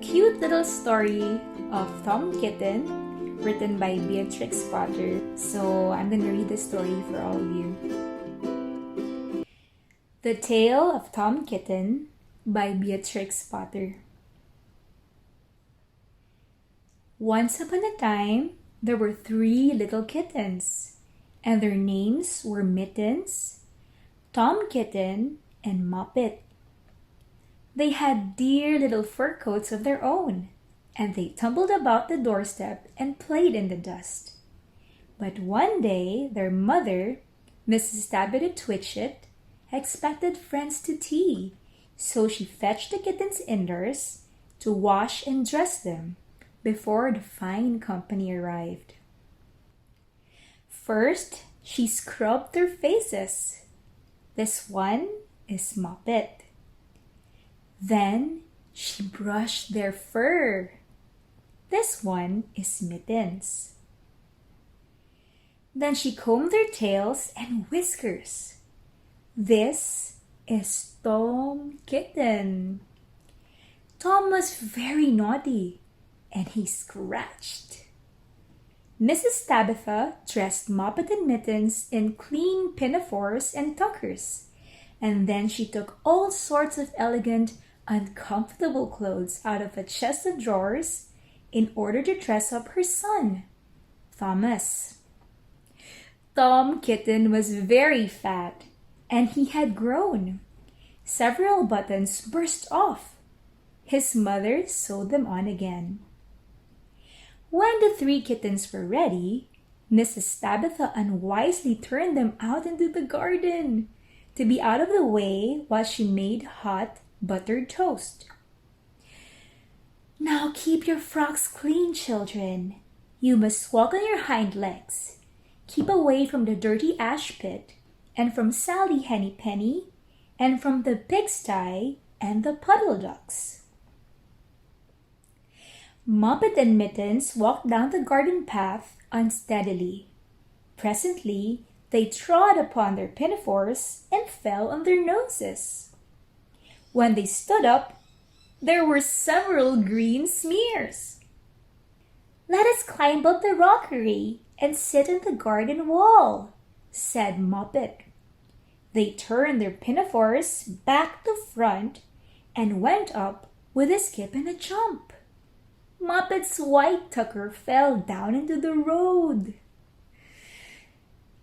cute little story of Tom Kitten written by Beatrix Potter. So I'm going to read the story for all of you. The Tale of Tom Kitten by Beatrix Potter. Once upon a time, there were 3 little kittens, and their names were Mittens, Tom Kitten, and Moppet. They had dear little fur coats of their own, and they tumbled about the doorstep and played in the dust. But one day their mother, Mrs. Tabitha Twitchit, expected friends to tea, so she fetched the kittens indoors to wash and dress them before the fine company arrived. First, she scrubbed their faces. This one is Moppet. Then she brushed their fur. This one is Mittens. Then she combed their tails and whiskers. This is Tom Kitten. Tom was very naughty, and he scratched. Mrs. Tabitha dressed Moppet and Mittens in clean pinafores and tuckers, and then she took all sorts of elegant, uncomfortable clothes out of a chest of drawers in order to dress up her son, Thomas. Tom Kitten was very fat, and he had grown. Several buttons burst off. His mother sewed them on again. When the 3 kittens were ready, Mrs. Tabitha unwisely turned them out into the garden to be out of the way while she made hot buttered toast. Now keep your frocks clean, children. You must walk on your hind legs. Keep away from the dirty ash pit, and from Sally Hennypenny, and from the pigsty and the puddle ducks. Moppet and Mittens walked down the garden path unsteadily. Presently, they trod upon their pinafores and fell on their noses. When they stood up, there were several green smears. "Let us climb up the rockery and sit on the garden wall," said Moppet. They turned their pinafores back to front and went up with a skip and a jump. Moppet's white tucker fell down into the road.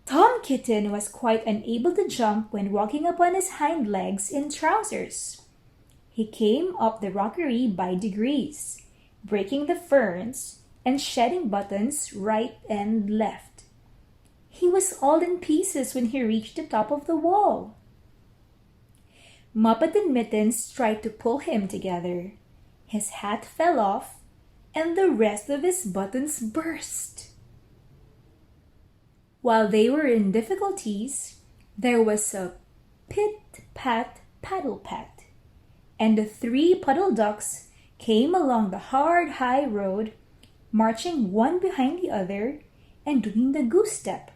Tom Kitten was quite unable to jump when walking upon his hind legs in trousers. He came up the rockery by degrees, breaking the ferns and shedding buttons right and left. He was all in pieces when he reached the top of the wall. Moppet and Mittens tried to pull him together. His hat fell off, and the rest of his buttons burst. While they were in difficulties, there was a pit-pat-paddle-pat, and the 3 puddle ducks came along the hard high road, marching one behind the other and doing the goose step.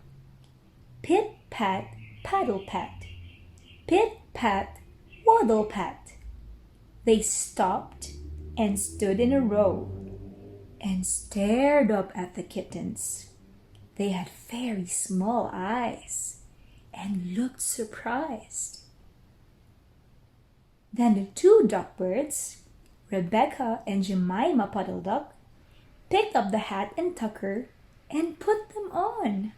Pit-pat-paddle-pat, pit-pat-waddle-pat. They stopped and stood in a row and stared up at the kittens. They had very small eyes and looked surprised. Then the 2 duckbirds, Rebecca and Jemima Puddle Duck, picked up the hat and tucker and put them on.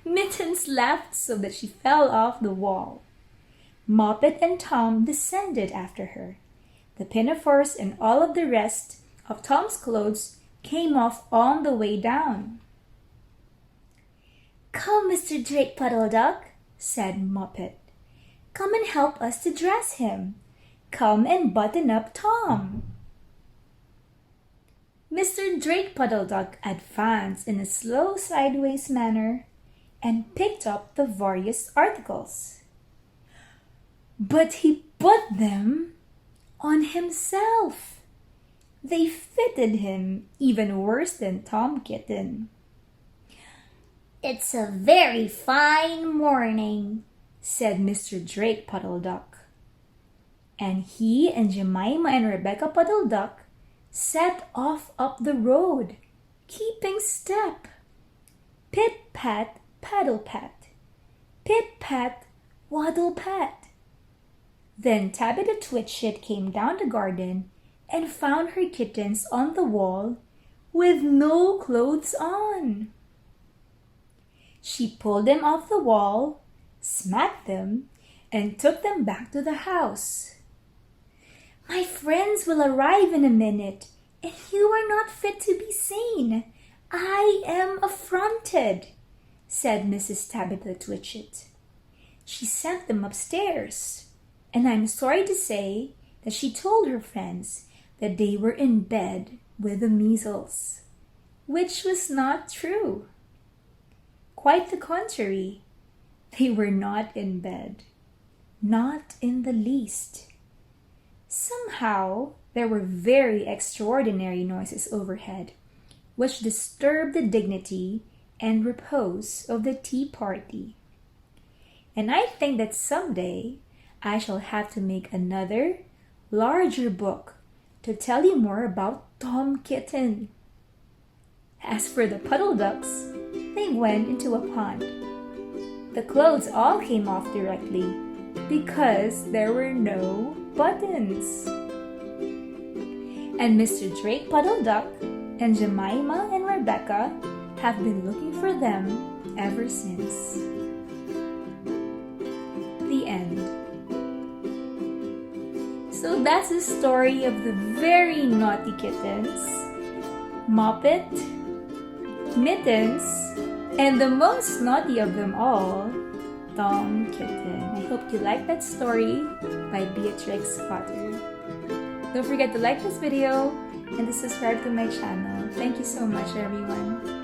Mittens laughed so that she fell off the wall. Moppet and Tom descended after her. The pinafores and all of the rest of Tom's clothes came off on the way down. "Come, Mr. Drake Puddle Duck," said Moppet. "Come and help us to dress him. Come and button up Tom." Mr. Drake Puddle Duck advanced in a slow sideways manner and picked up the various articles. But he put them on himself. They fitted him even worse than Tom Kitten. "It's a very fine morning," said Mr. Drake Puddle Duck. And he and Jemima and Rebecca Puddle Duck set off up the road, keeping step. Pit-pat, paddle-pat. Pit-pat, waddle-pat. Then Tabitha Twitchit came down the garden and found her kittens on the wall with no clothes on. She pulled them off the wall, smacked them, and took them back to the house. "My friends will arrive in a minute, and you are not fit to be seen. I am affronted," said Mrs. Tabitha Twitchit. She sent them upstairs, and I'm sorry to say that she told her friends that they were in bed with the measles, which was not true. Quite the contrary, they were not in bed, not in the least. Somehow, there were very extraordinary noises overhead, which disturbed the dignity and repose of the tea party. And I think that someday I shall have to make another, larger book to tell you more about Tom Kitten. As for the puddle ducks, they went into a pond. The clothes all came off directly because there were no buttons. And Mr. Drake Puddle Duck and Jemima and Rebecca have been looking for them ever since. The end. So that's the story of the very naughty kittens, Moppet, Mittens, and the most naughty of them all, Tom Kitten. I hope you like that story by Beatrix Potter. Don't forget to like this video and to subscribe to my channel. Thank you so much, everyone.